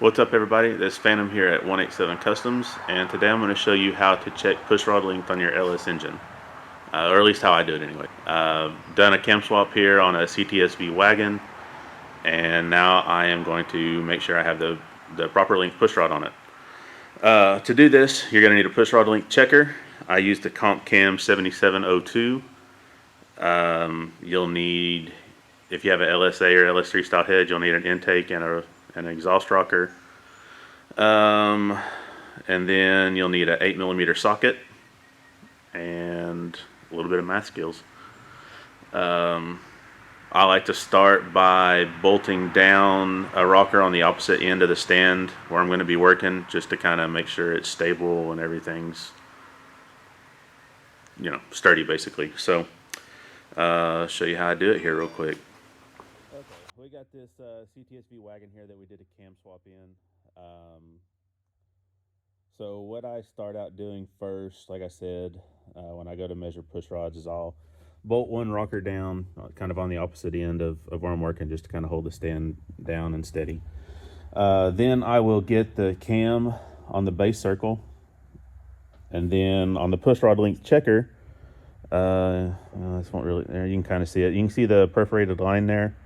What's up everybody, this is Phantom here at 187 Customs, and today I'm going to show you how to check pushrod length on your LS engine, or at least how I do it anyway. Done a cam swap here on a CTSV wagon, and now I am going to make sure I have the proper length pushrod on it. To do this, you're going to need a pushrod length checker. I used the Comp Cam 7702. You'll need, if you have an LSA or LS3 style head, you'll need an intake and an exhaust rocker, and then you'll need an 8mm socket and a little bit of math skills. I like to start by bolting down a rocker on the opposite end of the stand where I'm going to be working, just to kind of make sure it's stable and everything's, you know, sturdy basically. So show you how I do it here real quick. Okay, we got this CTSV wagon here that we did a cam swap in. So what I start out doing first, like I said, when I go to measure push rods, is I'll bolt one rocker down kind of on the opposite end of where I'm working, just to kind of hold the stand down and steady. Then I will get the cam on the base circle, and then on the push rod length checker, this won't really, there you can kind of see it. You can see the perforated line there.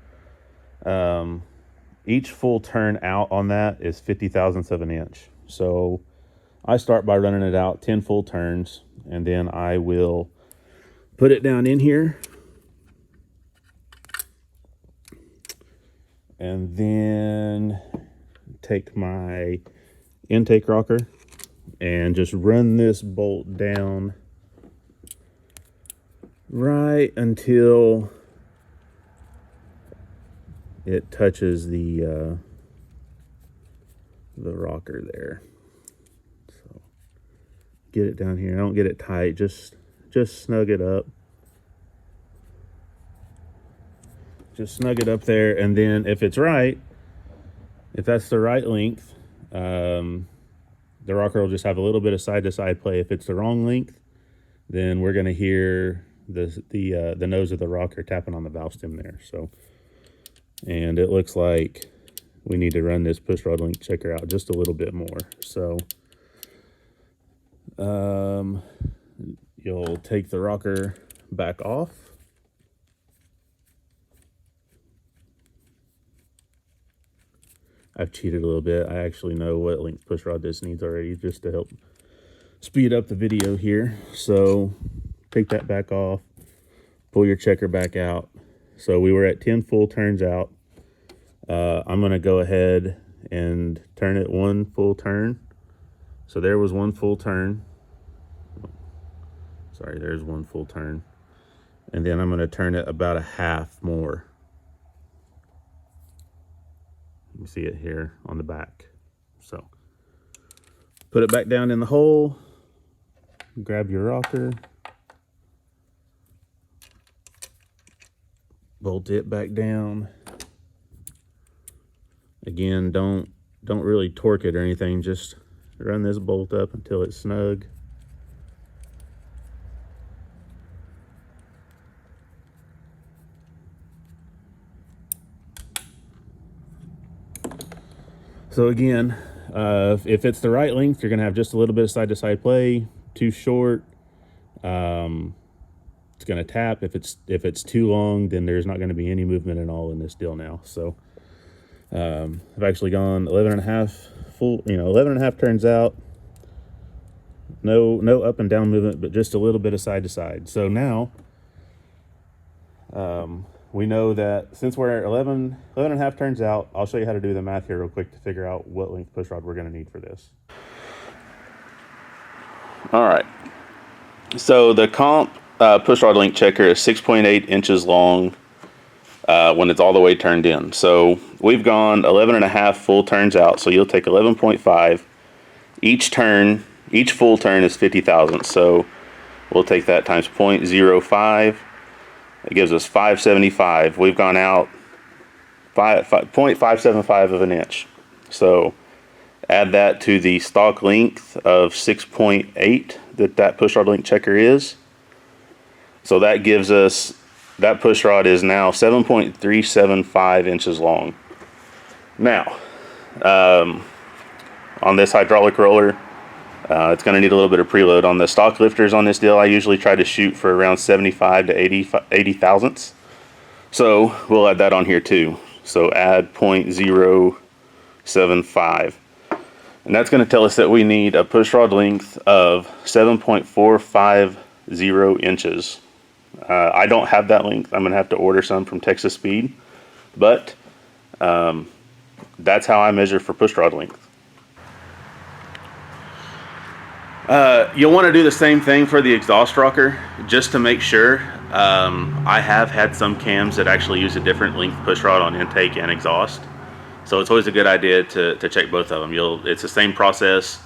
Each full turn out on that is 50,000ths of an inch. So I start by running it out 10 full turns, and then I will put it down in here, and then take my intake rocker and just run this bolt down right until it touches the rocker there. So get it down here. I don't get it tight, just snug it up. Just snug it up there, and then if it's right, if that's the right length, the rocker will just have a little bit of side-to-side play. If it's the wrong length, then we're going to hear the nose of the rocker tapping on the valve stem there. So, and it looks like we need to run this pushrod length checker out just a little bit more. So you'll take the rocker back off. I've cheated a little bit. I actually know what length pushrod this needs already, just to help speed up the video here. So take that back off, pull your checker back out. So we were at 10 full turns out. I'm going to go ahead and turn it one full turn. So there was one full turn. Sorry, there's one full turn. And then I'm going to turn it about a half more. You see it here on the back. So put it back down in the hole, grab your rocker, bolt it back down. Again, don't really torque it or anything, just run this bolt up until it's snug. So again, if it's the right length, you're gonna have just a little bit of side-to-side play. Too short, it's gonna tap. If it's too long, then there's not gonna be any movement at all in this deal now. So I've actually gone 11 and a half full, 11 and a half turns out. No up and down movement, but just a little bit of side to side. So now we know that since we're 11 and a half turns out, I'll show you how to do the math here real quick to figure out what length pushrod we're going to need for this. All right. So the Comp pushrod length checker is 6.8 inches long when it's all the way turned in. So we've gone 11 and a half full turns out. So you'll take 11.5. Each full turn is 50,000. So we'll take that times 0.05. It gives us 575. We've gone out 0.575 of an inch. So add that to the stock length of 6.8 that pushrod length checker is. So that gives us, that pushrod is now 7.375 inches long. Now, on this hydraulic roller. It's going to need a little bit of preload. On the stock lifters on this deal, I usually try to shoot for around 75 to 80 thousandths. So we'll add that on here too. So add 0.075. And that's going to tell us that we need a pushrod length of 7.450 inches. I don't have that length. I'm going to have to order some from Texas Speed. But that's how I measure for pushrod length. You'll want to do the same thing for the exhaust rocker, just to make sure. I have had some cams that actually use a different length pushrod on intake and exhaust, so it's always a good idea to check both of them. It's the same process.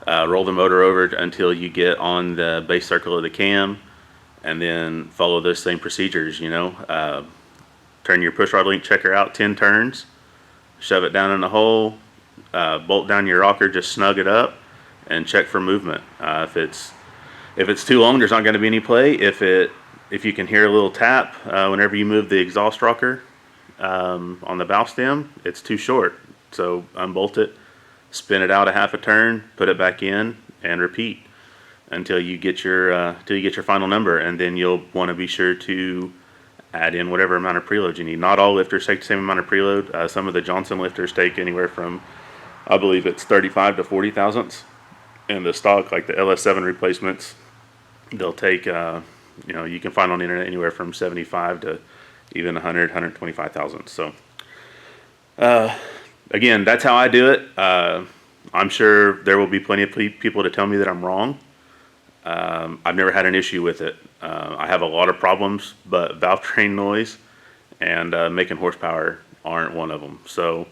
Roll the motor over until you get on the base circle of the cam, and then follow those same procedures. Turn your pushrod length checker out 10 turns, shove it down in the hole, bolt down your rocker, just snug it up, and check for movement. If it's too long, there's not going to be any play. If you can hear a little tap whenever you move the exhaust rocker on the valve stem, it's too short. So unbolt it, spin it out a half a turn, put it back in, and repeat until you get your final number. And then you'll want to be sure to add in whatever amount of preload you need. Not all lifters take the same amount of preload. Some of the Johnson lifters take anywhere from, I believe it's 35 to 40 thousandths. And the stock, like the LS7 replacements, they'll take, you can find on the internet anywhere from 75 to even 100, 125 thousandths. So, again, that's how I do it. I'm sure there will be plenty of people to tell me that I'm wrong. I've never had an issue with it. I have a lot of problems, but valve train noise and making horsepower aren't one of them. So,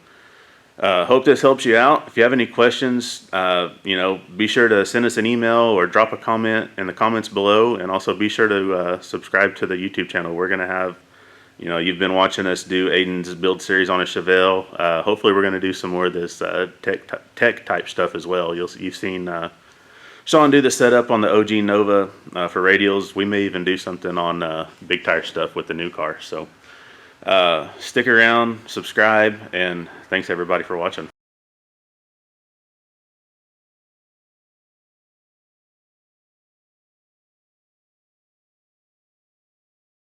hope this helps you out. If you have any questions, be sure to send us an email or drop a comment in the comments below, and also be sure to subscribe to the YouTube channel. We're going to have, you've been watching us do Aiden's build series on a Chevelle. Hopefully we're going to do some more of this tech type stuff as well. You've seen Sean do the setup on the OG Nova for radials. We may even do something on big tire stuff with the new car. So stick around, subscribe, and thanks everybody for watching.